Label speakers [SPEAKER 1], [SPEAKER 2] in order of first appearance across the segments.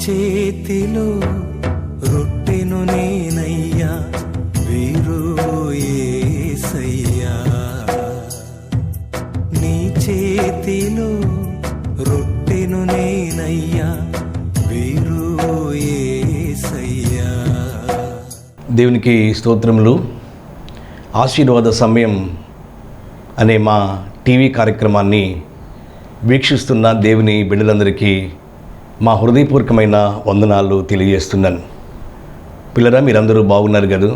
[SPEAKER 1] చేతిలో రొట్టెను నేనయ్యా, వీరు యేసయ్యా. నీ చేతిలో రొట్టెను నేనయ్యా, వీరు యేసయ్యా.
[SPEAKER 2] దేవునికి స్తోత్రములు. ఆశీర్వాద సమయం అనే మా టీవీ కార్యక్రమాన్ని వీక్షిస్తున్న దేవుని బిడ్డలందరికీ మా హృదయపూర్వకమైన వందనాలు తెలియజేస్తున్నాను. పిల్లరా, మీరందరూ బాగున్నారు కదా?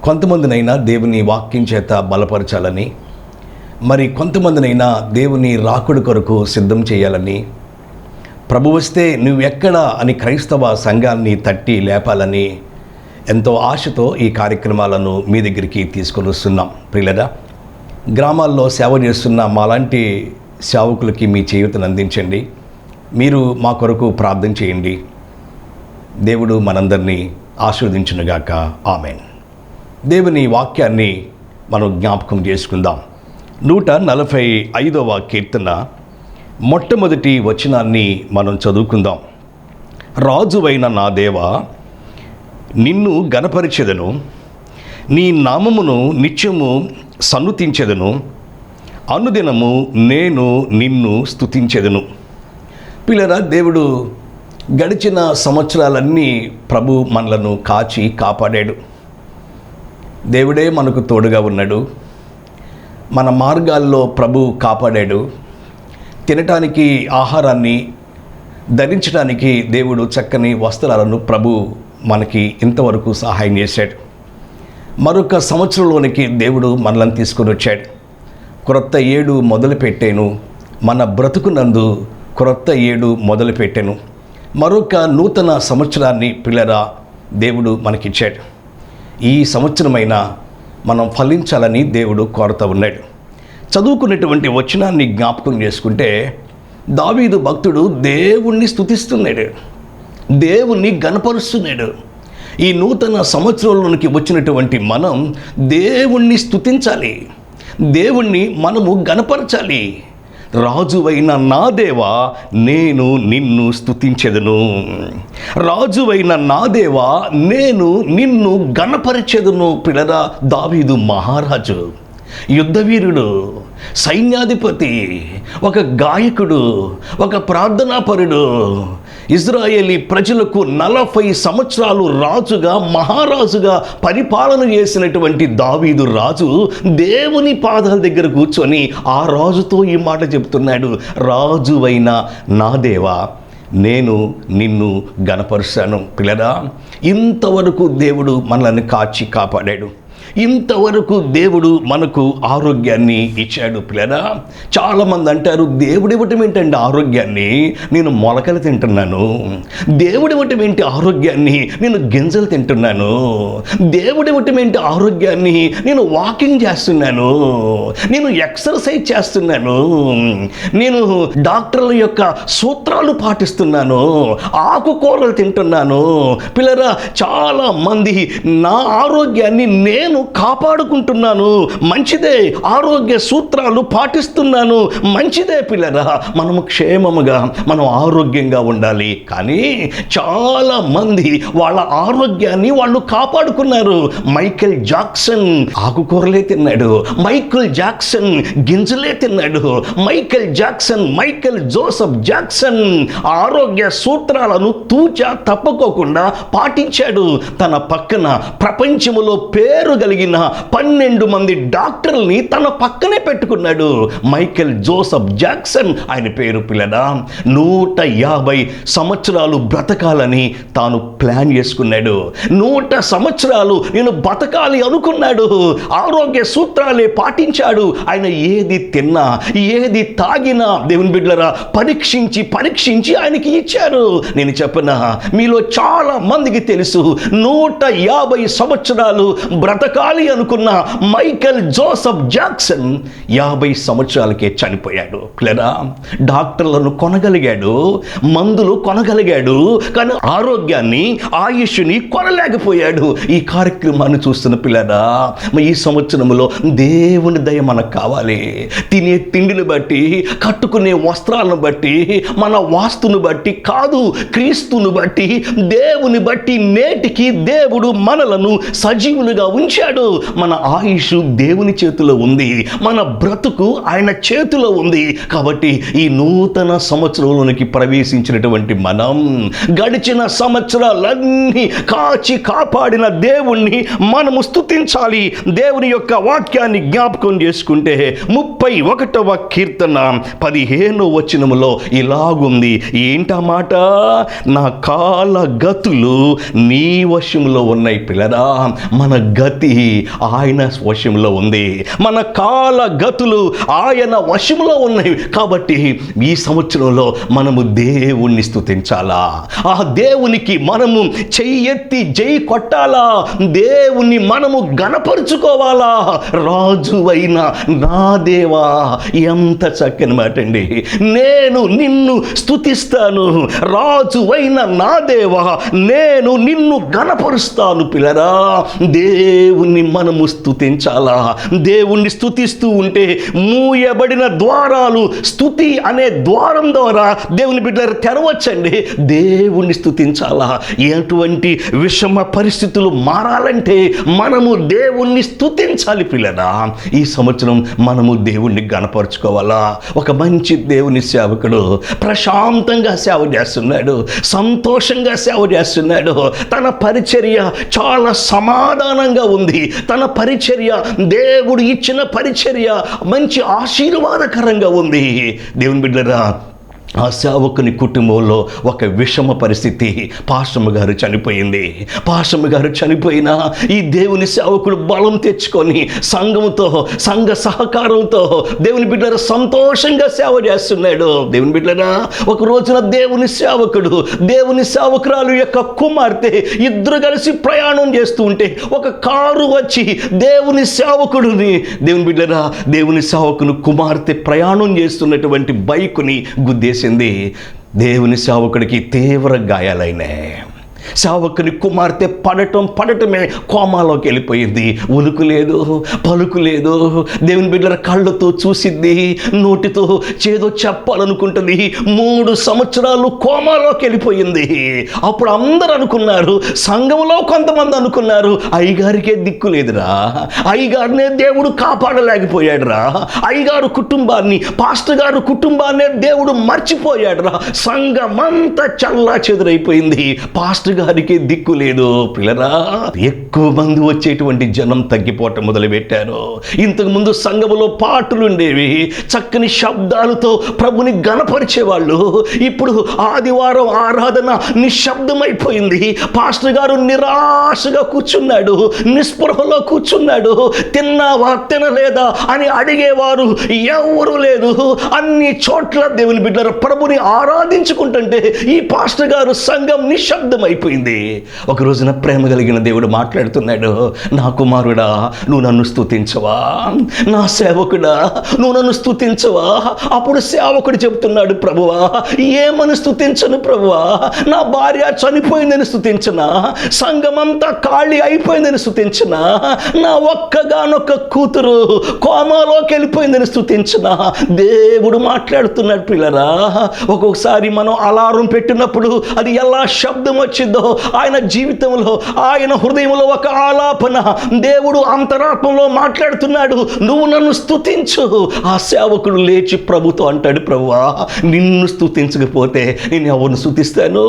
[SPEAKER 2] కొంతమందినైనా దేవుని వాక్యం చేత బలపరచాలని, మరి కొంతమందినైనా దేవుని రాకుడి కొరకు సిద్ధం చేయాలని, ప్రభు వస్తే నువ్వెక్కడ అని క్రైస్తవ సంఘాన్ని తట్టి లేపాలని ఎంతో ఆశతో ఈ కార్యక్రమాలను మీ దగ్గరికి తీసుకొని వస్తున్నాం. ప్రియులరా, గ్రామాల్లో సేవ చేస్తున్న మాలాంటి సేవకులకి మీ చేయూతను అందించండి. మీరు మా కొరకు ప్రార్థన చేయండి. దేవుడు మనందరినీ ఆశీర్వదించునుగాక. ఆమేన్. దేవుని వాక్యాన్ని మనం జ్ఞాపకం చేసుకుందాం. 145వ కీర్తన మొట్టమొదటి వచనాన్ని మనం చదువుకుందాం. రాజువైన నా దేవా, నిన్ను గణపరిచెదను, నీ నామమును నిత్యము సన్నుతించెదను, అనుదినము నేను నిన్ను స్తుతించెదను. పిల్లరా, దేవుడు గడిచిన సంవత్సరాలన్నీ ప్రభు మనలను కాచి కాపాడాడు. దేవుడే మనకు తోడుగా ఉన్నాడు. మన మార్గాల్లో ప్రభు కాపాడాడు. తినటానికి ఆహారాన్ని, ధరించడానికి దేవుడు చక్కని వస్త్రాలను ప్రభు మనకి ఇంతవరకు సహాయం చేశాడు. మరొక సంవత్సరంలోనికి దేవుడు మనల్ని తీసుకొని వచ్చాడు. క్రొత్త ఏడు మొదలుపెట్టాను, మన బ్రతుకునందు క్రొత్త ఏడు మొదలుపెట్టాను. మరొక నూతన సంవత్సరాన్ని పిల్లరా దేవుడు మనకిచ్చాడు. ఈ సంవత్సరమైనా మనం ఫలించాలని దేవుడు కోరుతూ ఉన్నాడు. చదువుకున్నటువంటి వచనాన్ని జ్ఞాపకం చేసుకుంటే, దావీదు భక్తుడు దేవుణ్ణి స్తుతిస్తున్నాడు, దేవుణ్ణి గణపరుస్తున్నాడు. ఈ నూతన సంవత్సరంలోనికి వచ్చినటువంటి మనం దేవుణ్ణి స్తుతించాలి, దేవుణ్ణి మనము గణపరచాలి. రాజువైన నా దేవా, నేను నిన్ను స్తుతించెదను. రాజువైన నా దేవా, నేను నిన్ను గణపరిచెదను. పిల్లరా, దావీదు మహారాజు, యుద్ధవీరుడు, సైన్యాధిపతి, ఒక గాయకుడు, ఒక ప్రార్థనాపరుడు, ఇజ్రాయేలీ ప్రజలకు 40 సంవత్సరాలు రాజుగా, మహారాజుగా పరిపాలన చేసినటువంటి దావీదు రాజు దేవుని పాదాల దగ్గర కూర్చొని ఆ రాజుతో ఈ మాట చెప్తున్నాడు. రాజువైన నా దేవా, నేను నిన్ను గణపరుస్తాను. పిల్లరా, ఇంతవరకు దేవుడు మనల్ని కాచి కాపాడాడు. ఇంతవరకు దేవుడు మనకు ఆరోగ్యాన్ని ఇచ్చాడు. పిల్లరా, చాలామంది అంటారు, దేవుడు ఇవ్వటం ఏంటంటే ఆరోగ్యాన్ని, నేను మొలకలు తింటున్నాను. దేవుడు ఇవ్వటం ఏంటి ఆరోగ్యాన్ని, నేను గింజలు తింటున్నాను. దేవుడు ఇవ్వటం ఏంటి ఆరోగ్యాన్ని, నేను వాకింగ్ చేస్తున్నాను, నేను ఎక్సర్సైజ్ చేస్తున్నాను, నేను డాక్టర్ల యొక్క సూత్రాలు పాటిస్తున్నాను, ఆకుకూరలు తింటున్నాను. పిల్లరా, చాలా మంది నా ఆరోగ్యాన్ని నేను కాపాడుకుంటున్నాను, మంచిదే, ఆరోగ్య సూత్రాలు పాటిస్తున్నాను, మంచిదే. పిల్లరా, మనము క్షేమముగా, మనం ఆరోగ్యంగా ఉండాలి. కానీ చాలా మంది వాళ్ళ ఆరోగ్యాన్ని వాళ్ళు కాపాడుకున్నారు. మైకేల్ జాక్సన్ ఆకుకూరలే తిన్నాడు, మైకేల్ జాక్సన్ గింజలే తిన్నాడు, మైకేల్ జోసెఫ్ జాక్సన్ ఆరోగ్య సూత్రాలను తూచా తప్పకోకుండా పాటించాడు. తన పక్కన ప్రపంచములో పేరు కలిగిన 12 మంది డాక్టర్ని తన పక్కనే పెట్టుకున్నాడు. మైకేల్ జోసెఫ్ జాక్సన్ ఆయన పేరు. పిల్లడా, 150 సంవత్సరాలు బ్రతకాలని తాను ప్లాన్ చేసుకున్నాడు. 100 సంవత్సరాలు నేను బతకాలి అనుకున్నాడు. ఆరోగ్య సూత్రాలే పాటించాడు. ఆయన ఏది తిన్నా, ఏది తాగినా దేవుని బిడ్డలారా పరీక్షించి ఆయనకి ఇచ్చారు. నేను చెప్పనా, మీలో చాలా మందికి తెలుసు, 150 సంవత్సరాలు బ్రతక బ్రతకాలి అనుకున్న మైకేల్ జోసెఫ్ జాక్సన్ 50 సంవత్సరాలకే చనిపోయాడు. లేదా డాక్టర్లను కొనగలిగాడు, మందులు కొనగలిగాడు, కానీ ఆరోగ్యాన్ని, ఆయుష్ని కొనలేకపోయాడు. ఈ కార్యక్రమాన్ని చూస్తున్న పిల్లరా, ఈ సంవత్సరంలో దేవుని దయ మనకు కావాలి. తినే తిండిని బట్టి, కట్టుకునే వస్త్రాలను బట్టి, మన వాస్తును బట్టి కాదు, క్రీస్తును బట్టి, దేవుని బట్టి నేటికి దేవుడు మనలను సజీవులుగా ఉంచాడు. మన ఆయుష్ దేవుని చేతిలో ఉంది, మన బ్రతుకు ఆయన చేతిలో ఉంది. కాబట్టి ఈ నూతన సంవత్సరంలోనికి ప్రవేశించినటువంటి మనం గడిచిన సంవత్సరాలన్నీ కాచి కాపాడిన దేవుణ్ణి మనము స్తుతించాలి. దేవుని యొక్క వాక్యాన్ని జ్ఞాపకం చేసుకుంటే 31వ కీర్తన 15వ వచనములో ఇలాగుంది. ఏంటా మాట? నా కాల గతులు నీ వశంలో ఉన్నాయి. పిల్లరా, మన గతి ఆయన వశంలో ఉంది. మన కాల గతులు ఆయన వశంలో ఉన్నాయి. కాబట్టి ఈ సంవత్సరంలో మనము దేవుణ్ణి స్తుతించాలా, ఆ దేవునికి మనము చెయ్యెత్తి జై కొట్టాలా, దేవుణ్ణి మనము గణపరుచుకోవాలా. రాజువైన నా దేవా, ఎంత చక్కని మాట అండి. నేను నిన్ను స్తుతిస్తాను, రాజువైన నా దేవా, నేను నిన్ను గణపరుస్తాను. పిల్లరా, దేవుణ్ణి మనము స్తుతించాలా. దేవుణ్ణి స్తుతిస్తూ ఉంటే మూయబడిన ద్వారాలు స్తుతి అనే ద్వారం ద్వారా దేవుని బిడ్డలు తెరవచ్చండి. దేవుణ్ణి స్తుతించాలా. ఎటువంటి విషమ పరిస్థితులు మారాలంటే మనము దేవుణ్ణి స్తుతించాలి. పిల్లరా, ఈ సంవత్సరం మనము దేవుణ్ణి గణపరుచుకోవాలా. ఒక మంచి దేవుని సేవకుడు ప్రశాంతంగా సేవ చేస్తున్నాడు, సంతోషంగా సేవ చేస్తున్నాడు. తన పరిచర్య చాలా సమాధానంగా ఉంది. తన పరిచర్య, దేవుడు ఇచ్చిన పరిచర్య మంచి ఆశీర్వాదకరంగా ఉంది. దేవుని బిడ్డరా, ఆ సేవకుని కుటుంబంలో ఒక విషమ పరిస్థితి. పాస్టమ్మ గారు చనిపోయింది. పాస్టమ్మ గారు చనిపోయినా ఈ దేవుని సేవకుడు బలం తెచ్చుకొని సంఘంతో, సంఘ సహకారంతో దేవుని బిడ్డల సంతోషంగా సేవ చేస్తున్నాడు. దేవుని బిడ్డరా, ఒక రోజున దేవుని సేవకుడు, దేవుని సేవకురాలు యొక్క కుమార్తె ఇద్దరు కలిసి ప్రయాణం చేస్తూ ఉంటే ఒక కారు వచ్చి దేవుని సేవకుడిని, దేవుని బిడ్డరా, దేవుని సేవకుని కుమార్తె ప్రయాణం చేస్తున్నటువంటి బైకుని గుద్దేసింది. దేవుని సేవకుడికి తీవ్ర గాయాలైనాయి. సేవకుని కుమార్తె పడటమే కోమాలోకి వెళ్ళిపోయింది. ఉలుకు లేదు, పలుకు లేదు. దేవుని బిడ్డల కళ్ళతో చూసిద్ది, నోటితో చేదో చెప్పాలనుకుంటుంది. 3 సంవత్సరాలు కోమాలోకి వెళ్ళిపోయింది. అప్పుడు అందరూ అనుకున్నారు, సంఘంలో కొంతమంది అనుకున్నారు, అయ్యగారికే దిక్కు లేదురా, అయ్యగారినే దేవుడు కాపాడలేకపోయాడురా, అయ్యగారు కుటుంబాన్ని, పాస్టర్ గారు కుటుంబాన్నే దేవుడు మర్చిపోయాడురా. సంఘమంతా చల్లా చెదురైపోయింది. పాస్టర్ గారికి దిక్కు లేదు. పిల్లరా, ఎక్కువ మంది వచ్చేటువంటి జనం తగ్గిపోవటం మొదలుపెట్టారు. ఇంతకు ముందు సంఘములో పాటలు ఉండేవి, చక్కని శబ్దాలతో ప్రభుని గణపరిచేవాళ్ళు. ఇప్పుడు ఆదివారం ఆరాధన నిశ్శబ్దమైపోయింది. పాస్టర్ గారు నిరాశగా కూర్చున్నాడు, నిస్పృహలో కూర్చున్నాడు. తిన్నావా, తినలేదా అని అడిగేవారు ఎవరు లేదు. అన్ని చోట్ల దేవుని బిడ్డలు ప్రభుని ఆరాధించుకుంటుంటే ఈ పాస్టర్ గారు సంఘం నిశ్శబ్దమైపోయింది. ఒక రోజున ప్రేమ కలిగిన దేవుడు మాట్లాడుతున్నాడు, నా కుమారుడా, నువ్వు నన్ను స్తుతించవా? నా సేవకుడా, నువ్వు నన్ను స్తుతించవా? అప్పుడు సేవకుడు చెప్తున్నాడు, ప్రభువా, ఏమని స్తుతించను ప్రభువా? నా భార్య చనిపోయిందని స్తుతించనా? సంఘమంతా ఖాళీ అయిపోయిందని స్తుతించనా? నా ఒక్కగానొక్క కూతురు కోమాలోకి వెళ్ళిపోయిందని స్తుతించనా? దేవుడు మాట్లాడుతున్నాడు. పిల్లరా, ఒక్కొక్కసారి మనం అలారం పెట్టినప్పుడు అది ఎలా శబ్దం వచ్చిందో ఆయన జీవితంలో, ఆయన హృదయంలో ఒక ఆలాపన దేవుడు అంతరాత్మలో మాట్లాడుతున్నాడు, నువ్వు నన్ను స్తుతించు. ఆ సేవకుడు లేచి ప్రభుతో అంటాడు, ప్రభువా, నిన్ను స్తుతించకపోతే నేను ఎవరిని స్తుతిస్తాను?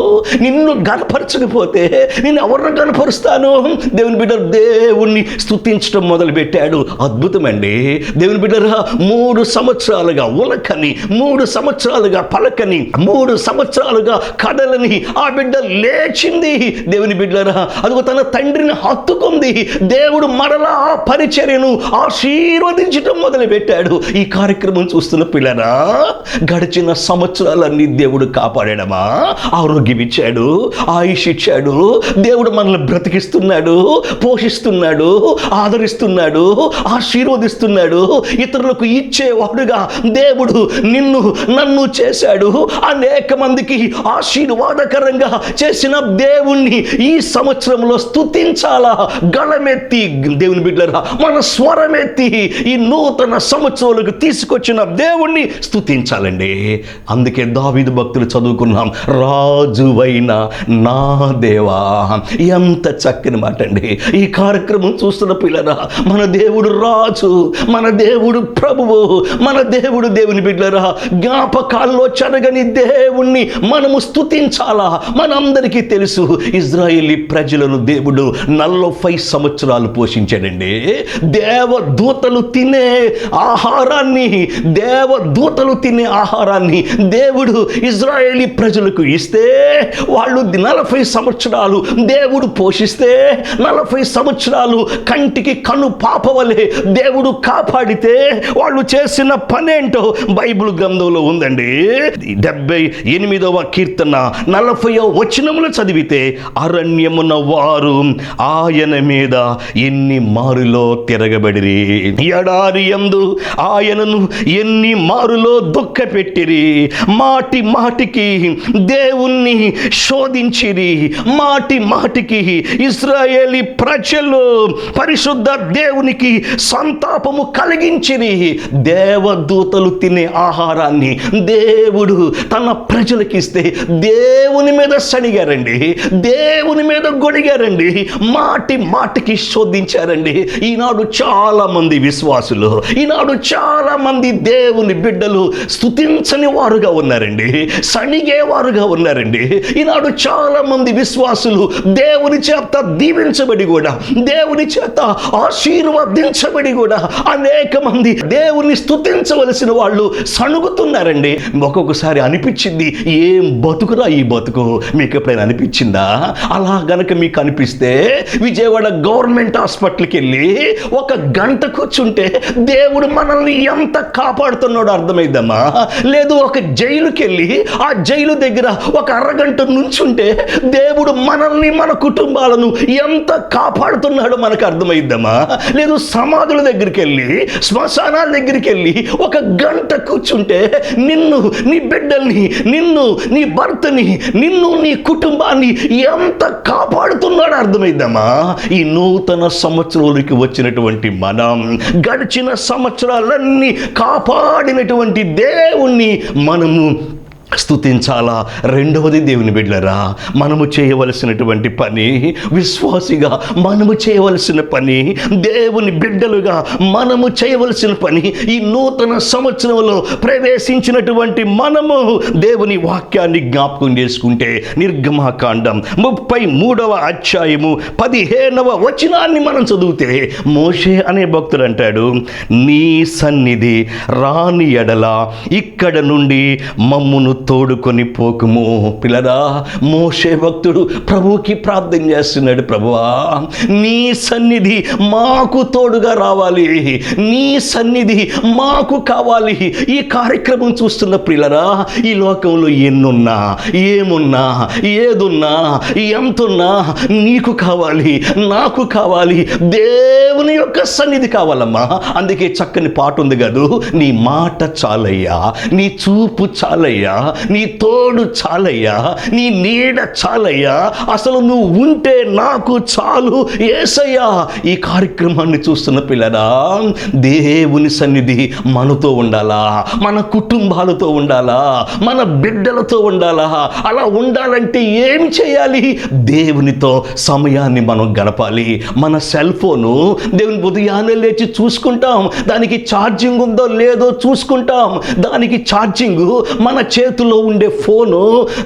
[SPEAKER 2] నిన్ను గణపరచకపోతే నేను ఎవరిని గణపరుస్తాను? దేవుని బిడ్డ దేవుణ్ణి స్తుతించడం మొదలుపెట్టాడు. అద్భుతమండి. దేవుని బిడ్డరా, 3 సంవత్సరాలుగా ఉలకని, 3 సంవత్సరాలుగా పలకని, 3 సంవత్సరాలుగా కదలని ఆ బిడ్డ లేచి వచ్చింది. దేవుని బిడ్డలారా, అదిగో తన తండ్రిని హత్తుకుంది. దేవుడు మరలా ఆ పరిచర్యను ఆశీర్వదించడం మొదలుపెట్టాడు. ఈ కార్యక్రమం చూస్తున్న పిల్లరా, గడిచిన సంవత్సరాలన్నీ దేవుడు కాపాడాడమా? ఆరోగ్యం ఇచ్చాడు, ఆయుష్ ఇచ్చాడు. దేవుడు మనల్ని బ్రతికిస్తున్నాడు, పోషిస్తున్నాడు, ఆదరిస్తున్నాడు, ఆశీర్వదిస్తున్నాడు. ఇతరులకు ఇచ్చేవాడుగా దేవుడు నిన్ను నన్ను చేశాడు. అనేక మందికి ఆశీర్వాదకరంగా చేసిన దేవుణ్ణి ఈ సంవత్సరంలో స్తుతించాలా? గళమెత్తి దేవుని బిడ్డలారా, మన స్వరమెత్తి ఈ నూతన సంవత్సరాలకు తీసుకొచ్చిన దేవుణ్ణి స్తుతించాలండి. అందుకే దావీదు భక్తులు చదువుకున్నాం, రాజువైన నా దేవా. ఎంత చక్కని మాట అండి. ఈ కార్యక్రమం చూస్తున్న పిల్లరా, మన దేవుడు రాజు, మన దేవుడు ప్రభువు, మన దేవుడు దేవుని బిడ్డలారా, జ్ఞాపకాల్లో చెరగని దేవుణ్ణి మనము స్తుతించాలా? మనందరికీ తెలుసు, ఇజ్రాయేలీ ప్రజలను దేవుడు 40 సంవత్సరాలు పోషించాడండి. దేవదూతలు తినే ఆహారాన్ని దేవుడు ఇజ్రాయేలీ ప్రజలకు ఇస్తే, వాళ్ళు 40 సంవత్సరాలు దేవుడు పోషిస్తే, 40 సంవత్సరాలు కంటికి కను పాపవలే దేవుడు కాపాడితే, వాళ్ళు చేసిన పనేంటో బైబిల్ గ్రంథంలో ఉందండి. 78వ కీర్తన 40వ వచనములు చదివితే, అరణ్యమున వారు ఆయన మీద ఎన్ని మారులో తిరగబడిరి, ఎడారి యందు ఆయనను ఎన్ని మారులో దుఃఖపెట్టిరి, మాటి మాటికి దేవుణ్ణి శోధించిరి, మాటి మాటికి ఇశ్రాయేలీ ప్రజలు పరిశుద్ధ దేవునికి సంతాపము కలిగించిరి. దేవదూతలు తినే ఆహారాన్ని దేవుడు తన ప్రజలకిస్తే దేవుని మీద సణిగారండి, దేవుని మీద గొడిగారండి, మాటి మాటికి శోధించారండి. ఈనాడు చాలా మంది విశ్వాసులు, ఈనాడు చాలా మంది దేవుని బిడ్డలు స్తుతించని వారుగా ఉన్నారండి, సణిగేవారుగా ఉన్నారండి. ఈనాడు చాలా మంది విశ్వాసులు దేవుని చేత దీవించబడి కూడా, దేవుని చేత ఆశీర్వదించబడి కూడా అనేక మంది దేవుని స్తుతించవలసిన వాళ్ళు సణుగుతున్నారండి. ఒక్కొక్కసారి అనిపించింది, ఏం బతుకురా ఈ బతుకు. మీకు ఎప్పుడైనా అనిపించిందా? అలా గనక మీకు అనిపిస్తే, విజయవాడ గవర్నమెంట్ హాస్పిటల్కి వెళ్ళి 1 గంట కూర్చుంటే దేవుడు మనల్ని ఎంత కాపాడుతున్నాడో అర్థమైందమ్మా. లేదు, ఒక జైలుకి వెళ్ళి ఆ జైలు దగ్గర 1 అరగంట నుంచుంటే దేవుడు మనల్ని, మన కుటుంబాలను ఎంత కాపాడుతున్నాడో మనకు అర్థమైద్దామా. లేదు, సమాధుల దగ్గరికి వెళ్ళి, శ్మశానాల దగ్గరికి వెళ్ళి 1 గంట కూర్చుంటే నిన్ను, నీ బిడ్డల్ని, నిన్ను, నీ భర్తని, నిన్ను, నీ కుటుంబాన్ని ఎంత కాపాడుతున్నాడో అర్థమైద్దామా. ఈ నూతన సంవత్సరాలకి వచ్చినటువంటి మనం గడిచిన సంవత్సరాలన్నీ కాపాడినటువంటి దేవుణ్ణి మనము స్తుతించాలా. రెండవది దేవుని బిడ్డలారా, మనము చేయవలసినటువంటి పని, విశ్వాసిగా మనము చేయవలసిన పని, దేవుని బిడ్డలుగా మనము చేయవలసిన పని, ఈ నూతన సంవత్సరంలో ప్రవేశించినటువంటి మనము దేవుని వాక్యాన్ని జ్ఞాపకం చేసుకుంటే, నిర్గమకాండం 33వ అధ్యాయము 15వ వచనాన్ని మనం చదివితే, మోషే అనే భక్తుడు అంటాడు, నీ సన్నిధి రాని ఎడల ఇక్కడ నుండి మమ్మును తోడుకొని పోకుము. పిల్లరా, మోషే భక్తుడు ప్రభువుకి ప్రార్థన చేస్తున్నాడు, ప్రభువా నీ సన్నిధి మాకు తోడుగా రావాలి, నీ సన్నిధి మాకు కావాలి. ఈ కార్యక్రమం చూస్తున్న పిల్లరా, ఈ లోకంలో ఎన్నున్నా, ఏమున్నా, ఏదున్నా, ఎంతున్నా నీకు కావాలి, నాకు కావాలి, దేవుని యొక్క సన్నిధి కావాలమ్మా. అందుకే చక్కని పాట ఉంది కదూ, నీ మాట చాలయ్యా, నీ చూపు చాలయ్యా, నీ తోడు చాలయ్యా, నీ నీడ చాలయ్యా, అసలు నువ్వు ఉంటే నాకు చాలు యేసయ్యా. ఈ కార్యక్రమాన్ని చూస్తున్న పిల్లరా, దేవుని సన్నిధి మనతో ఉండాలా, మన కుటుంబాలతో ఉండాలా, మన బిడ్డలతో ఉండాలా. అలా ఉండాలంటే ఏం చేయాలి? దేవునితో సమయాన్ని మనం గడపాలి. మన సెల్ ఫోను దేవుని ఉదయాన్నే లేచి చూసుకుంటాం, దానికి ఛార్జింగ్ ఉందో లేదో చూసుకుంటాం, దానికి ఛార్జింగ్ మన చేతి చేతిలో ఉండే ఫోను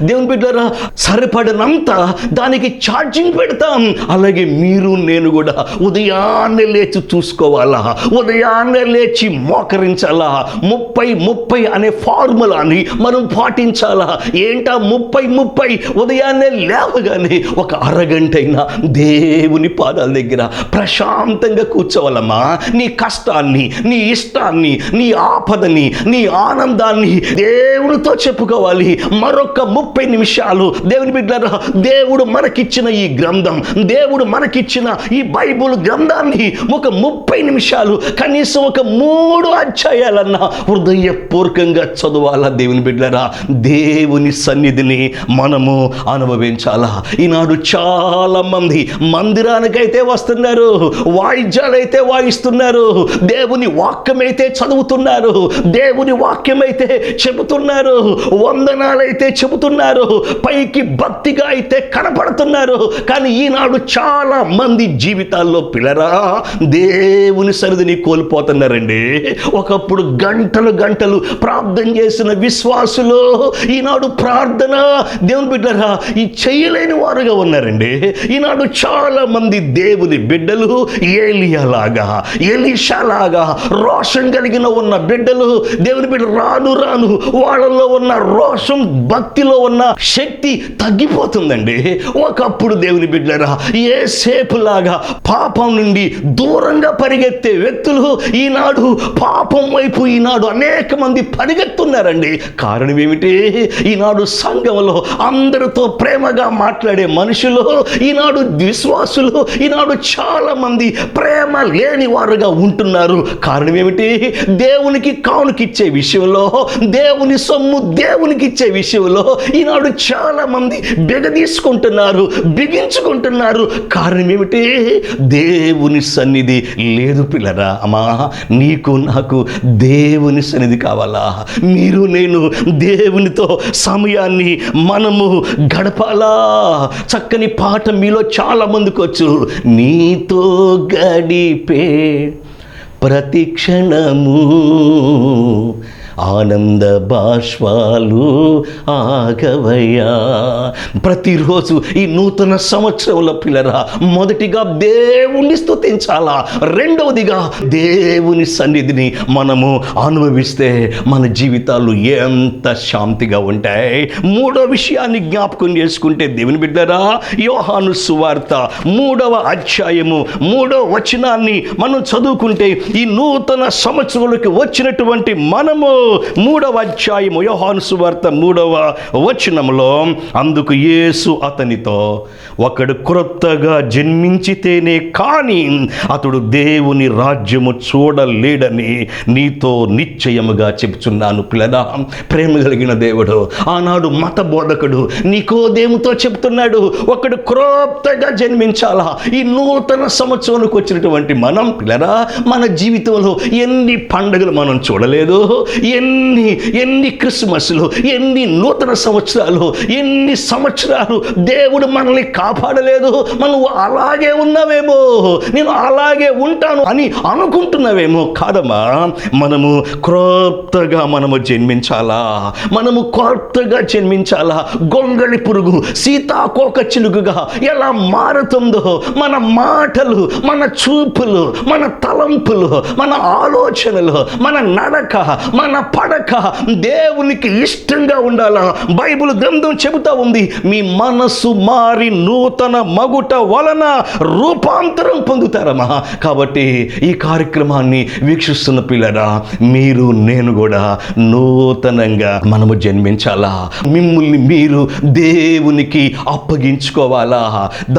[SPEAKER 2] దేవుని బిడ్డలారా సరిపడినంత దానికి ఛార్జింగ్ పెడతాం. అలాగే మీరు నేను కూడా ఉదయాన్నే లేచి చూసుకోవాలా, ఉదయాన్నే లేచి మోకరించాలా. 30-30 అనే ఫార్ములాని మనం పాటించాలా. ఏంటా 30-30? ఉదయాన్నే లేవగానే ఒక అరగంట అయినా దేవుని పాదాల దగ్గర ప్రశాంతంగా కూర్చోవాలమ్మా. నీ కష్టాన్ని, నీ ఇష్టాన్ని, నీ ఆపదని, నీ ఆనందాన్ని దేవునితో చెప్పుకోవాలి. మరొక 30 నిమిషాలు దేవుని బిడ్డలారా, దేవుడు మనకిచ్చిన ఈ గ్రంథం, దేవుడు మనకిచ్చిన ఈ బైబుల్ గ్రంథాన్ని ఒక 30 నిమిషాలు, కనీసం ఒక 3 అధ్యాయాలన్నా హృదయపూర్వకంగా చదవాలా. దేవుని బిడ్డలారా, దేవుని సన్నిధిని మనము అనుభవించాలా. ఈనాడు చాలా మంది మందిరానికైతే వస్తున్నారు, వాయిద్యాలైతే వాయిస్తున్నారు, దేవుని వాక్యమైతే చదువుతున్నారు, దేవుని వాక్యమైతే చెబుతున్నారు, వందనాలైతే చెబుతున్నారు, పైకి భక్తిగా అయితే కనపడుతున్నారు. కానీ ఈనాడు చాలా మంది జీవితాల్లో పిల్లరా దేవుని సన్నిధిని కోల్పోతున్నారండి. ఒకప్పుడు గంటలు గంటలు ప్రార్థన చేసిన విశ్వాసులు ఈనాడు ప్రార్థన దేవుని బిడ్డరా ఈ చేయలేని వారుగా ఉన్నారండి. ఈనాడు చాలా మంది దేవుని బిడ్డలు ఏలియాలాగా, ఎలీషాలాగా రోషం కలిగిన ఉన్న బిడ్డలు దేవుని బిడ్డ రాను రాను వాళ్ళలో ఉన్న రోషం, భక్తిలో ఉన్న శక్తి తగ్గిపోతుందండి. ఒకప్పుడు దేవుని బిడ్డరా యేసేపులాగా పాపం నుండి దూరంగా పరిగెత్తే వ్యక్తులు ఈనాడు పాపం వైపు ఈనాడు అనేక మంది పరిగెత్తున్నారండి. కారణం ఏమిటి? ఈనాడు సంఘంలో అందరితో ప్రేమగా మాట్లాడే మనుషులు, ఈనాడు విశ్వాసులు ఈనాడు చాలా మంది ప్రేమ లేని వారుగా ఉంటున్నారు. కారణం ఏమిటి? దేవునికి కానుకిచ్చే విషయంలో, దేవుని సొమ్ము దేవునికి ఇచ్చే విషయంలో ఈనాడు చాలా మంది బిగదీసుకుంటున్నారు, బిగించుకుంటున్నారు. కారణం ఏమిటి? దేవుని సన్నిధి లేదు పిల్లరా. అమ్మా, నీకు నాకు దేవుని సన్నిధి కావాలా. మీరు నేను దేవునితో సమయాన్ని మనము గడపాలా. చక్కని పాట మీలో చాలా మందికి వచ్చు. నీతో గడిపే ప్రతి క్షణము ఆనంద బాష్పాలు ఆగవయ్యా. ప్రతిరోజు ఈ నూతన సంవత్సరంలో పిల్లరా మొదటిగా దేవుణ్ణి స్తుతించాలా. రెండవదిగా దేవుని సన్నిధిని మనము అనుభవిస్తే మన జీవితాలు ఎంత శాంతిగా ఉంటాయి. మూడో విషయాన్ని జ్ఞాపకం చేసుకుంటే దేవుని బిడ్డరా, యోహాను సువార్త 3వ అధ్యాయము 3వ వచనాన్ని మనం చదువుకుంటే ఈ నూతన సంవత్సరంలోకి వచ్చినటువంటి మనము 3వ అధ్యాయము యోహాను సువార్త 3వ వచనములో, అందుకు యేసు అతనితో, ఒకడు క్రొత్తగా జన్మించితేనే కానీ అతడు దేవుని రాజ్యము చూడలేడని నీతో నిశ్చయముగా చెప్తున్నాను. పిల్లడా, ప్రేమ కలిగిన దేవుడు ఆనాడు మత బోధకుడు నికోదేముతో చెప్తున్నాడు, ఒకడు క్రొత్తగా జన్మించాలా. ఈ నూతన సంవత్సరానికి వచ్చినటువంటి మనం పిల్లరా మన జీవితంలో ఎన్ని పండుగలు మనం చూడలేదు, ఎన్ని క్రిస్మస్లు, ఎన్ని నూతన సంవత్సరాలు, ఎన్ని సంవత్సరాలు దేవుడు మనల్ని కాపాడలేదు. మనం అలాగే ఉన్నావేమో, నేను అలాగే ఉంటాను అని అనుకుంటున్నావేమో. కాదమ్మా, మనము క్రొత్తగా మనము జన్మించాలా. మనము కొత్తగా జన్మించాలా. గొంగళి పురుగు సీతాకోక చిలుకగా ఎలా మారుతుందో మన మాటలు, మన చూపులు, మన తలంపులు, మన ఆలోచనలు, మన నడక, మన పడక దేవునికి ఇష్టంగా ఉండాలా. బైబిల్ గ్రంథం చెబుతా ఉంది, మీ మనస్సు మారి నూతన మగుట వలన రూపాంతరం పొందుతారమ్మా. కాబట్టి ఈ కార్యక్రమాన్ని వీక్షిస్తున్న పిల్లరా, మీరు నేను కూడా నూతనంగా మనము జన్మించాలా. మిమ్మల్ని మీరు దేవునికి అప్పగించుకోవాలా.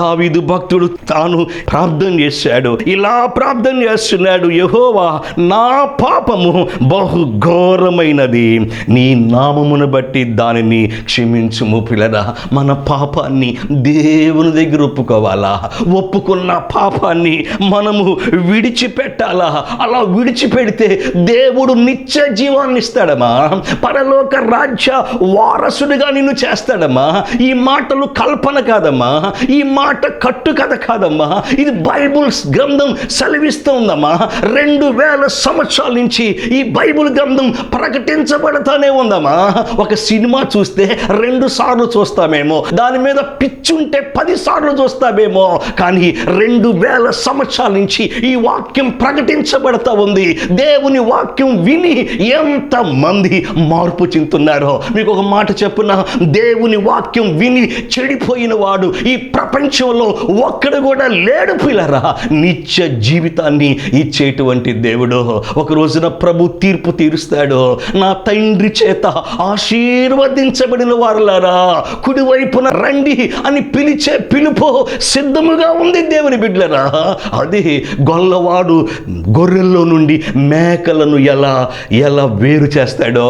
[SPEAKER 2] దావీదు భక్తుడు తాను ప్రార్థన చేశాడు, ఇలా ప్రార్థన చేస్తున్నాడు, యెహోవా నా పాపము బహు ఘోరమైనది, నీ నామమును బట్టి దానిని క్షమించుము. పిల్లరా, మన పాపాన్ని దేవుని దగ్గర ఒప్పుకోవాలా. ఒప్పుకున్న పాపాన్ని మనము విడిచిపెట్టాలా. అలా విడిచిపెడితే దేవుడు నిత్య జీవాన్ని ఇస్తాడమ్మా. పరలోక రాజ్య వారసుడిగా నిన్ను చేస్తాడమ్మా. ఈ మాటలు కల్పన కాదమ్మా, ఈ మాట కట్టుకథ కాదమ్మా, ఇది బైబుల్ గ్రంథం సెలవిస్తూ ఉందమ్మా. 2000 సంవత్సరాల నుంచి ఈ బైబుల్ గ్రంథం ప్రకటించబడతానే ఉందమ్మా. ఒక సినిమా చూస్తే 2 సార్లు చూస్తామేమో, దాని మీద పిచ్చుంటే 10 సార్లు చూస్తామేమో, కానీ 2000 సంవత్సరాల నుంచి ఈ వాక్యం ప్రకటించబడతా ఉంది. దేవుని వాక్యం విని ఎంత మంది మార్పు చెందుతున్నారో. మీకు ఒక మాట చెప్పున, దేవుని వాక్యం విని చెడిపోయిన వాడు ఈ ప్రపంచంలో ఒక్కడు కూడా లేడు పిల్లరా. నిత్య జీవితాన్ని ఇచ్చేటువంటి దేవుడు ఒక రోజున ప్రభు తీర్పు తీరుస్తాడు. నా తండ్రి చేత ఆశీర్వదించబడిన వారులారా కుడివైపున రండి అని పిలిచే పిలుపు సిద్ధముగా ఉంది దేవుని బిడ్డలారా. అది గొల్లవాడు గొర్రెల్లో నుండి మేకలను ఎలా వేరు చేస్తాడో,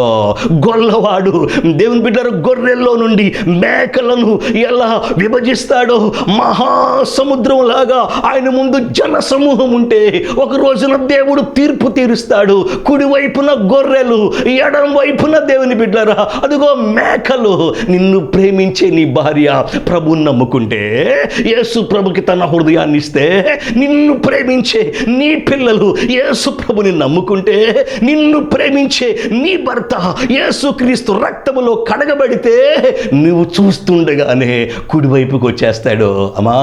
[SPEAKER 2] గొల్లవాడు దేవుని బిడ్డలారా గొర్రెల్లో నుండి మేకలను ఎలా విభజిస్తాడో, మహాసముద్రం లాగా ఆయన ముందు జన సమూహం ఉంటే ఒక రోజున దేవుడు తీర్పు తీరుస్తాడు. కుడివైపున గొర్రెలు, ఎడం వైపున దేవుని బిడ్డలారా అదిగో మేకలు. నిన్ను ప్రేమించే నీ భార్య ప్రభుని నమ్ముకుంటే, యేసు ప్రభుకి తన హృదయాన్ని ఇస్తే, నిన్ను ప్రేమించే నీ పిల్లలు యేసు ప్రభుని నమ్ముకుంటే, నిన్ను ప్రేమించే నీ భర్త యేసుక్రీస్తు రక్తములో కడగబడితే, నువ్వు చూస్తుండగానే కుడివైపుకి వచ్చేస్తాడు. అమ్మా,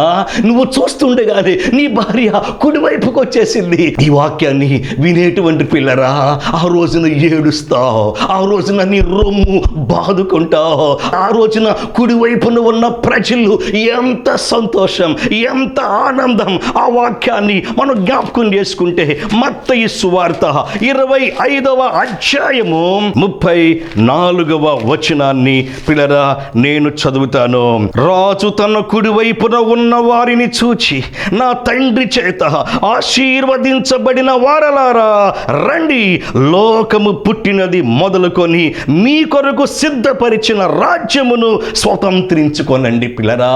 [SPEAKER 2] నువ్వు చూస్తుండగానే నీ భార్య కుడివైపుకి వచ్చేసింది. ఈ వాక్యాన్ని వినేటువంటి పిల్లరా ఆ రోజున ఏడుస్తావు, ఆ రోజున నీ రొమ్ము బాదుకుంటావు. ఆ రోజున కుడివైపున ఉన్న ప్రజలు ఎంత సంతోషం, ఎంత ఆనందం. ఆ వాక్యాన్ని మనం జ్ఞాపకం చేసుకుంటే మత్తయి సువార్త 25వ అధ్యాయము 34వ వచనాన్ని పిల్లరా నేను చదువుతాను. రాజు తన కుడివైపున ఉన్న వారిని చూచి, నా తండ్రి చేత ఆశీర్వదించబడిన వారలారా రండి, లోకము పుట్టినది మొదలుకొని మీ కొరకు సిద్ధపరిచిన రాజ్యమును స్వతంత్రించుకొనండి. పిల్లరా,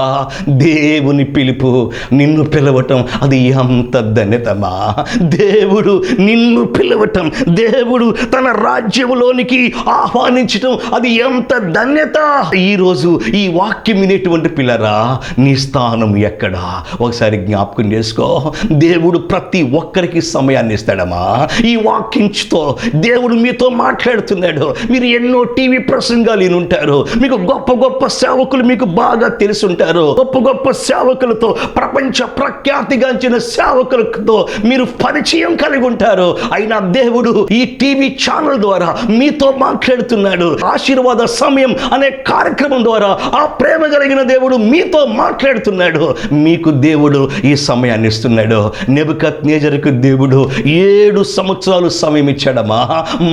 [SPEAKER 2] దేవుని పిలుపు నిన్ను పిలవటం అది ఎంత ధన్యతమా. దేవుడు నిన్ను పిలవటం, దేవుడు తన రాజ్యములోనికి ఆహ్వానించటం అది ఎంత ధన్యత. ఈరోజు ఈ వాక్యం వినేటువంటి పిల్లరా నీ స్థానం ఎక్కడా ఒకసారి జ్ఞాపకం చేసుకో. దేవుడు ప్రతి ఒక్కరికి సమయాన్ని ఇస్తాడమ్మా. ఈ వాక్యంతో దేవుడు మీతో మాట్లాడుతున్నాడు. మీరు ఎన్నో టీవీ ప్రసంగాలు వినుంటారు, మీకు గొప్ప గొప్ప సేవకులు మీకు బాగా తెలుసుంటారు. గొప్ప గొప్ప సేవకులతో, ప్రపంచ ప్రఖ్యాతిగాంచిన సేవకులతో మీరు పరిచయం కలిగి ఉంటారు. అయినా దేవుడు ఈ టీవీ ఛానల్ ద్వారా మీతో మాట్లాడుతున్నాడు. ఆశీర్వాద సమయం అనే కార్యక్రమం ద్వారా ఆ ప్రేమ కలిగిన దేవుడు మీతో మాట్లాడుతున్నాడు. మీకు దేవుడు ఈ సమయాన్ని ఇస్తున్నాడు. నెబుకద్నెజరుకు దేవుడు 7 సంవత్సరాలు సమయం ఇచ్చాడమ్మా.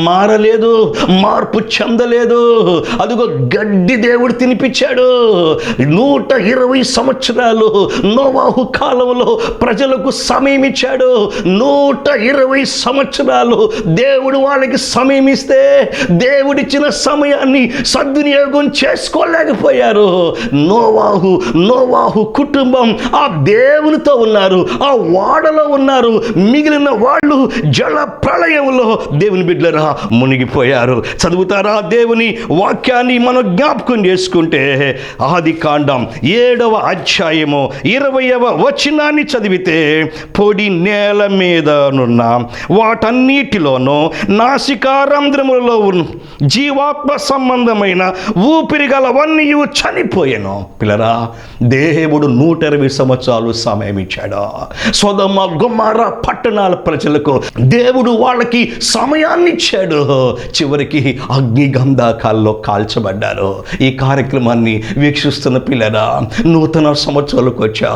[SPEAKER 2] మారలేదు, మార్పు చెందలేదు. అదిగో గడ్డి దేవుడు తినిపించాడు. 120 సంవత్సరాలు నోవాహు కాలంలో ప్రజలకు సమయం ఇచ్చాడు. 120 సంవత్సరాలు దేవుడు వాళ్ళకి సమయం ఇస్తే దేవుడిచ్చిన సమయాన్ని సద్వినియోగం చేసుకోలేకపోయారు. నోవాహు కుటుంబం ఆ దేవునితో ఉన్నారు, ఆ వాడలో ఉన్నారు. మిగిలిన వాళ్ళు జల ప్రళయంలో దేవుని బిడ్డరా మునిగిపోయారు. చదువుతారా దేవుని వాక్యాన్ని మనం జ్ఞాపకం చేసుకుంటే ఆదికాండం 7వ అధ్యాయము 20వ వచనాన్ని చదివితే, పొడి నేల మీదనున్న వాటన్నిటిలోనూ నాసికారంధ్రములలో ఉన్న జీవాత్మ సంబంధమైన ఊపిరి గలవన్నీ చనిపోయాను. పిల్లరా, దేవుడు 120 సంవత్సరాలు సమయం ఇచ్చాడు. సొదొమ గొమొర్రా పట్టణాల ప్రజలకు దేవుడు వాళ్ళకి సమయాన్ని ఇచ్చాడు. చివరికి అగ్నిగంధకాల్లో కాల్చబడ్డారు. ఈ కార్యక్రమాన్ని వీక్షిస్తున్న పిల్లరా, నూతన సంవత్సరాలకు వచ్చా.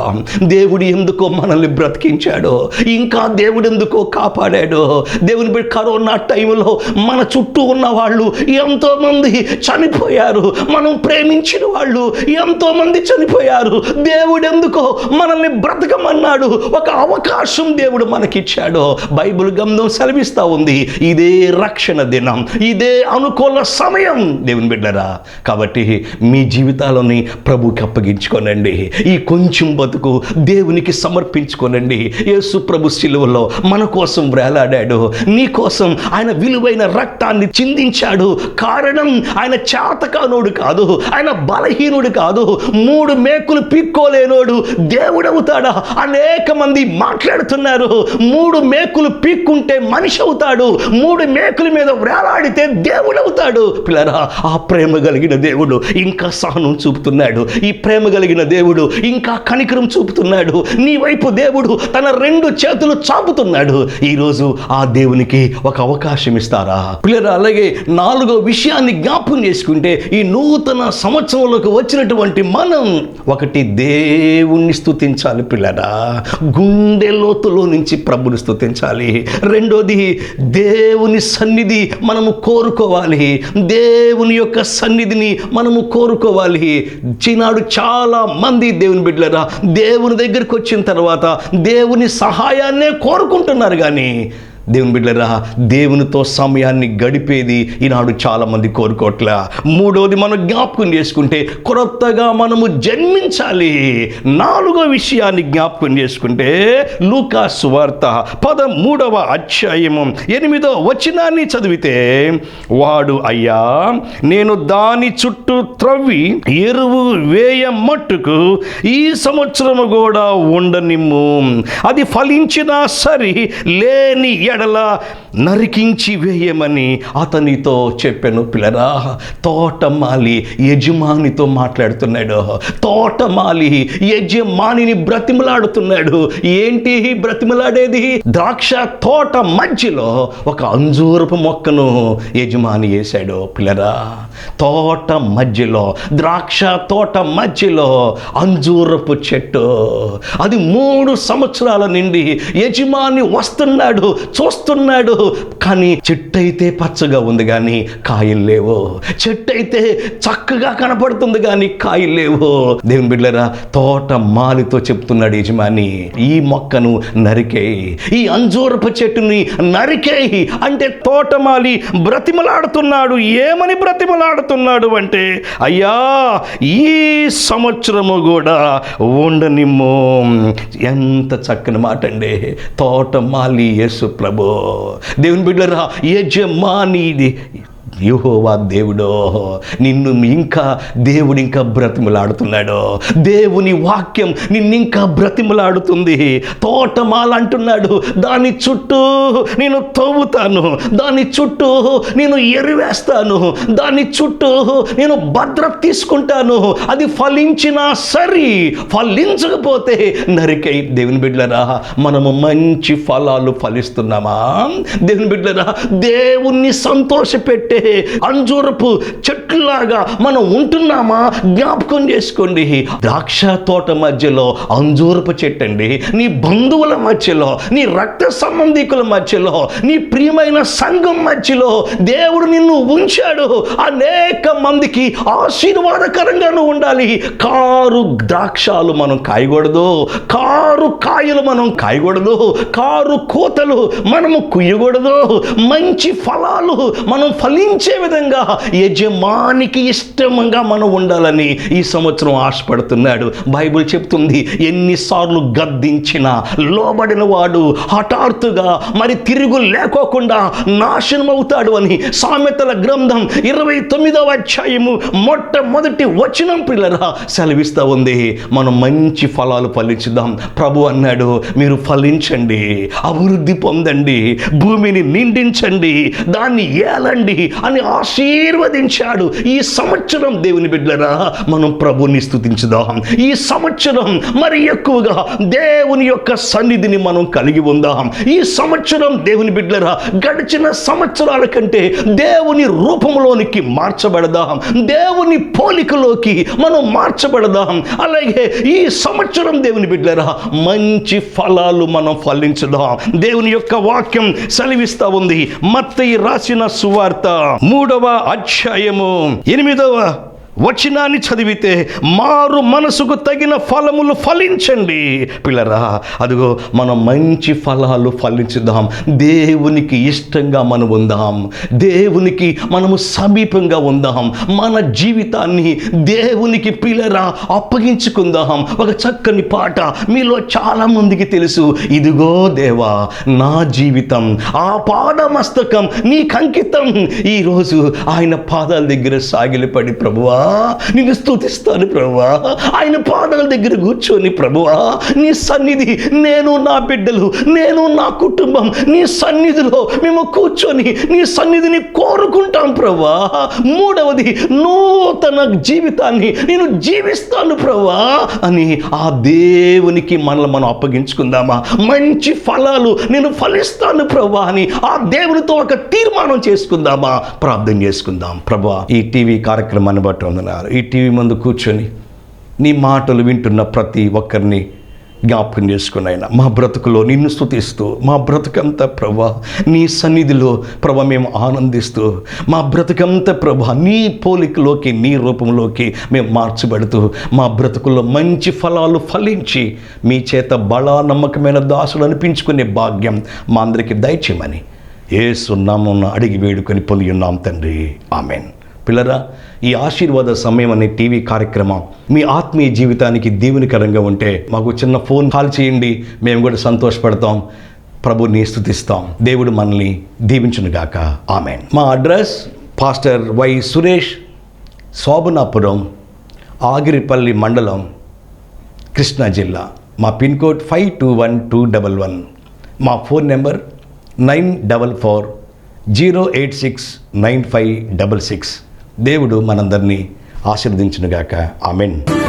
[SPEAKER 2] దేవుడు ఎందుకో మనల్ని బ్రతికించాడు, ఇంకా దేవుడు ఎందుకో కాపాడాడు. దేవుని బిడ్డ కరోనా టైంలో మన చుట్టూ ఉన్న వాళ్ళు ఎంతో మంది చనిపోయారు. మనం ప్రేమించిన వాళ్ళు ఎంతో మంది చనిపోయారు. దేవుడు ఎందుకో మనల్ని బ్రతకమన్నాడు. ఒక అవకాశం దేవుడు మనకిచ్చాడు. బైబిల్ గ్రంథం సెలవిస్తూ ఉంది, ఇదే రక్షణ దినం, ఇదే అనుకూల సమయం దేవుని బిడ్డరా. కాబట్టి మీ జీవితాలని ప్రభుకి అప్పగించుకోనండి. ఈ కొంచెం బతుకు దేవునికి సమర్పించుకోనండి. యేసు ప్రభు శిలువలో మన కోసం వేలాడాడు. నీ కోసం ఆయన విలువైన రక్తాన్ని చిందించాడు. కారణం ఆయన చేతకానోడు కాదు, ఆయన బలహీనుడు కాదు, 3 మేకులు పీక్కోలేనోడు దేవుడవుతాడా? అనేక మంది మాట్లాడుతున్నారు. 3 మేకులు పీక్కుంటే మనిషి అవుతాడు, 3 మేకుల మీద వేలాడితే దేవుడు అవుతాడు. పిల్లరా, ఆ ప్రేమ కలిగిన దేవుడు ఇంకా సహనం చూపుతున్నాడు. ఈ ప్రేమ కలిగిన దేవుడు ఇంకా కనికరం చూపుతున్నాడు. నీ వైపు దేవుడు తన 2 చేతులు చాపుతున్నాడు. ఈరోజు ఆ దేవునికి ఒక అవకాశం ఇస్తారా పిల్లరా? అలాగే 4వ విషయాన్ని జ్ఞాపకం చేసుకుంటే, ఈ నూతన సంవత్సరంలోకి వచ్చినటువంటి మనం ఒకటి దేవుణ్ణి స్తుతించాలి పిల్లరా. గుండె లోతులో నుంచి ప్రభుని స్తుతించాలి. రెండోది దేవుని సన్నిధి మనము కోరుకోవాలి. దేవుని యొక్క సన్నిధిని మనము కోరుకోవాలి. ఈనాడు చాలా మంది దేవుని బిడ్డలారా దేవుని దగ్గరికి వచ్చిన తర్వాత దేవుని సహాయాన్నే కోరుకుంటున్నారు, కానీ దేవుని బిడ్డలారా దేవునితో సమయాన్ని గడిపేది ఈనాడు చాలా మంది కోరుకోవట్లే. 3వది మనం జ్ఞాపకం చేసుకుంటే, క్రొత్తగా మనము జన్మించాలి. 4వ విషయాన్ని జ్ఞాపకం చేసుకుంటే, లూకా సువార్త 13వ అధ్యాయము 8వ వచనాన్ని చదివితే, వాడు అయ్యా నేను దాని చుట్టూ త్రవ్వి ఎరువు వేయ మట్టుకు ఈ సంవత్సరము కూడా ఉండనిమ్ము, అది ఫలించినా సరి, లేని ఎడల నరికించి వేయమని అతనితో చెప్పాను. పిల్లరా, తోటమాలి యజమానితో మాట్లాడుతున్నాడు. తోటమాలి యజమానిని బ్రతిమలాడుతున్నాడు. ఏంటి బ్రతిమలాడేది? ద్రాక్ష తోట మధ్యలో ఒక అంజూరపు మొక్కను యజమాని వేశాడు. పిల్లరా, తోట మధ్యలో, ద్రాక్ష తోట మధ్యలో అంజూరపు చెట్టు. అది 3 సంవత్సరాల నుండి యజమాని వస్తున్నాడు, చూస్తున్నాడు, కానీ చెట్టు అయితే పచ్చగా ఉంది కానీ కాయలు లేవు. చెట్టు అయితే చక్కగా కనపడుతుంది కానీ కాయలు లేవు. దేవుని బిడ్డలారా, తోట మాలితో చెప్తున్నాడు యజమాని, ఈ మొక్కను నరికేయి, ఈ అంజూరపు చెట్టుని నరికేయి అంటే తోటమాలి బ్రతిమలాడుతున్నాడు. ఏమని బ్రతిమలాడుతున్నాడు అంటే, అయ్యా ఈ సంవత్సరము కూడా ఉండనిమ్ము. ఎంత చక్కని మాట అండి. తోటమాలి యేసు ప్రభు, దేవుని బిడ్డలారా, యజమానిది యెహోవా దేవుడో, నిన్ను దేవుడు ఇంకా బ్రతిమలాడుతున్నాడు. దేవుని వాక్యం నిన్ను ఇంకా బ్రతిమలాడుతుంది. తోటమాల అంటున్నాడు, దాని చుట్టూ నేను తవ్వుతాను, దాని చుట్టూ నేను ఎరువేస్తాను, దాని చుట్టూ నేను భద్రత తీసుకుంటాను. అది ఫలించినా సరి, ఫలించకపోతే నరికై. దేవుని బిడ్డలారా, మనము మంచి ఫలాలు ఫలిస్తున్నామా? దేవుని బిడ్డలారా, దేవుణ్ణి సంతోషపెట్టే అంజూరపు చెట్టులాగా మనం ఉంటున్నామా? జ్ఞాపకం చేసుకోండి. ద్రాక్ష తోట మధ్యలో అంజూరపు చెట్టు అండి. నీ బంధువుల మధ్యలో, నీ రక్త సంబంధికుల మధ్యలో, నీ ప్రియమైన సంఘం మధ్యలో దేవుడు నిన్ను ఉంచాడు. అనేక మందికి ఆశీర్వాదకరంగా నువ్వు ఉండాలి. కారు ద్రాక్షాలు మనం కాయకూడదు, కారు కాయలు మనం కాయకూడదు, కారు కోతలు మనము కుయ్యకూడదు. మంచి ఫలాలు మనం ఫలించే విధంగా యజమానికి ఇష్టంగా మనం ఉండాలని ఈ సంవత్సరం ఆశపడుతున్నాడు. బైబిల్ చెప్తుంది, ఎన్నిసార్లు గద్దించినా లోబడిన వాడు హఠాత్తుగా మరి తిరుగు లేకోకుండా నాశనం అవుతాడు అని సామెతల గ్రంథం 29వ అధ్యాయము మొట్టమొదటి వచనం పిల్లరా సెలవిస్తూ ఉంది. మనం మంచి ఫలాలు ఫలించుదాం. ప్రభు అన్నాడు, మీరు ఫలించండి, అభివృద్ధి పొందండి, భూమిని నిండించండి, దాన్ని ఏలండి అని ఆశీర్వదించాడు. ఈ సంవత్సరం దేవుని బిడ్డలారా మనం ప్రభుని స్తుతించుదాం. ఈ సంవత్సరం మరి ఎక్కువగా దేవుని యొక్క సన్నిధిని మనం కలిగి ఉందాం. ఈ సంవత్సరం దేవుని బిడ్డలారా గడిచిన సంవత్సరాల కంటే దేవుని రూపంలోనికి మార్చబడదాం, దేవుని పోలికలోకి మనం మార్చబడదాం. అలాగే ఈ సంవత్సరం దేవుని బిడ్డలారా మంచి ఫలాలు మనం ఫలించుదాం. దేవుని యొక్క వాక్యం సెలవిస్తా ఉంది. మత్తయి రాసిన సువార్త 3వ అధ్యాయము 8వ వచనాన్ని చదివితే, మారు మనసుకు తగిన ఫలములు ఫలించండి. పిల్లరా, అదిగో మనం మంచి ఫలాలు ఫలించుదాం. దేవునికి ఇష్టంగా మనం ఉందాం, దేవునికి మనము సమీపంగా ఉందాం. మన జీవితాన్ని దేవునికి పిల్లరా అప్పగించుకుందాం. ఒక చక్కని పాట మీలో చాలా మందికి తెలుసు. ఇదిగో దేవా నా జీవితం ఆ పాదమస్తకం నీకంకితం. ఈరోజు ఆయన పాదాల దగ్గర సాగిలపడి, ప్రభువా నిన్ను స్తుతిస్తాను ప్రభువా. ఆయన పాదాల దగ్గర కూర్చొని ప్రభువా నీ సన్నిధి, నేను నా బిడ్డలు, నేను నా కుటుంబం నీ సన్నిధిలో మేము కూర్చొని నీ సన్నిధిని కోరుకుంటాం ప్రభువా. మూడవది, నూతన జీవితాన్ని నేను జీవిస్తాను ప్రభువా అని ఆ దేవునికి మనల్ని మనం అప్పగించుకుందామా? మంచి ఫలాలు నేను ఫలిస్తాను ప్రభువా అని ఆ దేవునితో ఒక తీర్మానం చేసుకుందామా? ప్రార్థన చేసుకుందాం. ప్రభువా, ఈ టీవీ కార్యక్రమాన్ని బట్టి వందనాలు. ఈ టీవీ ముందు కూర్చొని నీ మాటలు వింటున్న ప్రతి ఒక్కరిని జ్ఞాపకం చేసుకున్నాయినా మా బ్రతుకులో నిన్ను స్తుతిస్తూ, మా బ్రతుకంతా ప్రభా నీ సన్నిధిలో ప్రభా మేము ఆనందిస్తూ, మా బ్రతుకంతా ప్రభా నీ పోలికలోకి, నీ రూపంలోకి మేము మార్చబడుతూ, మా బ్రతుకుల్లో మంచి ఫలాలు ఫలించి మీ చేత బలా నమ్మకమైన దాసులు అనిపించుకునే భాగ్యం మా అందరికీ దయచేయమని యేసు నామమున అడిగి వేడుకొని పొంది ఉన్నాం తండ్రి. ఆమెన్. పిల్లరా, ఈ ఆశీర్వాద సమయం అనే టీవీ కార్యక్రమం మీ ఆత్మీయ జీవితానికి దీవెనకరంగా ఉంటే మాకు చిన్న ఫోన్ కాల్ చేయండి, మేము కూడా సంతోషపడతాం, ప్రభుని స్తుతిస్తాం. దేవుడు మనల్ని దీవించునుగాక. ఆమెన్. మా address pastor Y Suresh, Sobhanapuram, Agiripalli మండలం, కృష్ణా జిల్లా. మా పిన్ కోడ్ 521211. మా ఫోన్ నెంబర్ 944-086-9566. దేవుడు మనందరినీ ఆశీర్వదించునుగాక. ఆమెన్.